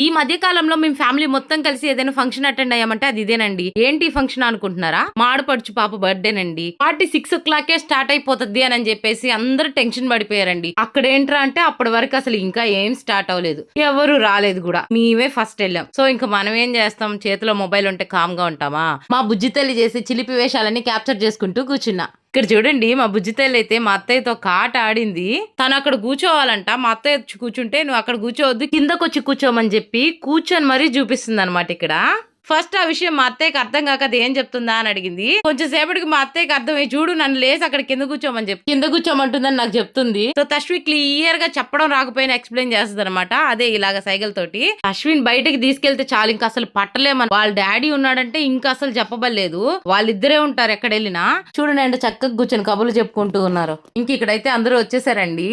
ఈ మధ్య కాలంలో మేము ఫ్యామిలీ మొత్తం కలిసి ఏదైనా ఫంక్షన్ అటెండ్ అయ్యామంటే అది ఇదేనండి. ఏంటి ఫంక్షన్ అనుకుంటున్నారా? మా ఆడపడుచు పాప బర్త్డేనండి. పార్టీ 6 o'clock స్టార్ట్ అయిపోతుంది అని చెప్పేసి అందరూ టెన్షన్ పడిపోయారండి. అక్కడ ఏంట్రా అంటే అప్పటి వరకు అసలు ఇంకా ఏం స్టార్ట్ అవ్వలేదు, ఎవరు రాలేదు కూడా. మేమే ఫస్ట్ వెళ్ళాం. సో ఇంకా మనం ఏం చేస్తాం, చేతిలో మొబైల్ ఉంటే కామ్ గా ఉంటామా? మా బుజ్జి తల్లి చేసే చిలిపి వేషాలన్నీ క్యాప్చర్ చేసుకుంటూ కూర్చున్నా. ఇక్కడ చూడండి, మా బుజ్జి తల్లి అయితే మా అత్తయ్యతో కాట ఆడింది. తను అక్కడ కూర్చోవాలంట, మా అత్తయ్య కూర్చుంటే నువ్వు అక్కడ కూర్చోవద్దు కిందకొచ్చి కూర్చోమని చెప్పి కూర్చొని మరీ చూపిస్తుంది అనమాట ఇక్కడ. ఫస్ట్ ఆ విషయం మా అత్తయ్యకి అర్థం కాక అది ఏం చెప్తుందా అని అడిగింది. కొంచెం సేపటికి మా అత్తయ్యకి అర్థమై చూడు నన్ను లేసి అక్కడ కింద కూర్చోమని చెప్పి కింద కూర్చోమంటుందని నాకు చెప్తుంది. సో తశ్వి క్లియర్ గా చెప్పడం రాకపోయినా ఎక్స్ప్లెయిన్ చేస్తుంది అనమాట. అదే ఇలాగ సైకిల్ తోటి. అశ్విన్ బయటకి తీసుకెళ్తే చాలు ఇంకా అసలు పట్టలేమని. వాళ్ళ డాడీ ఉన్నాడంటే ఇంకా అసలు చెప్పబడలేదు. వాళ్ళిద్దరే ఉంటారు ఎక్కడ వెళ్ళినా. చూడండి చక్కగా కూర్చొని కబుర్లు చెప్పుకుంటూ ఉన్నారు. ఇంక ఇక్కడైతే అందరూ వచ్చేసారండి.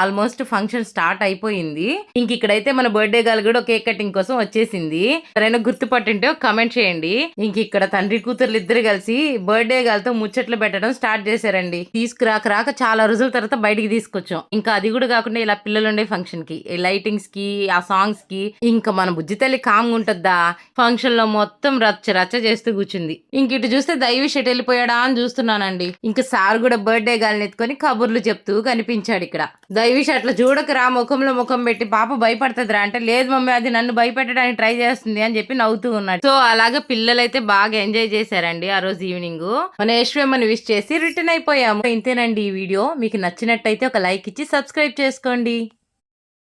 ఆల్మోస్ట్ ఫంక్షన్ స్టార్ట్ అయిపోయింది. ఇంక ఇక్కడైతే మన బర్త్డే గర్ల్ కూడా కేక్ కటింగ్ కోసం వచ్చేసింది. సరైన గుర్తుపట్టింటే కమెంట్ చేయండి. ఇంక ఇక్కడ తండ్రి కూతుర్లు ఇద్దరు కలిసి బర్త్డే గర్ల్ తో ముచ్చట్లు పెట్టడం స్టార్ట్ చేశారండి. తీసుకురాక చాలా రోజుల తర్వాత బయటికి తీసుకొచ్చాం. ఇంకా అది కూడా కాకుండా ఇలా పిల్లలు ఉండే ఫంక్షన్ కి, లైటింగ్స్ కి, ఆ సాంగ్స్ కి ఇంకా మన బుజ్జి తల్లి కామ్గా ఉంటుందా? ఫంక్షన్ లో మొత్తం రచ్చ చేస్తూ కూర్చుంది. ఇంక ఇటు చూస్తే దైవి షెట్ వెళ్ళిపోయాడా అని చూస్తున్నానండి. ఇంకా సార్ కూడా బర్త్డే గర్ల్ ఎత్తుకొని కబుర్లు చెప్తూ కనిపించాడు ఇక్కడ. దైవిష్ అట్లా చూడకరా, ముఖంలో ముఖం పెట్టి పాప భయపడుతుందిరా అంటే, లేదు మమ్మీ అది నన్ను భయపెట్టడానికి ట్రై చేస్తుంది అని చెప్పి నవ్వుతూ ఉన్నాడు. సో అలాగే పిల్లలైతే బాగా ఎంజాయ్ చేశారండి ఆ రోజు ఈవినింగ్. మన యశ్వమ్మని విష్ చేసి రిటర్న్ అయిపోయాము. ఇంతేనండి ఈ వీడియో. మీకు నచ్చినట్టయితే ఒక లైక్ ఇచ్చి సబ్స్క్రైబ్ చేసుకోండి.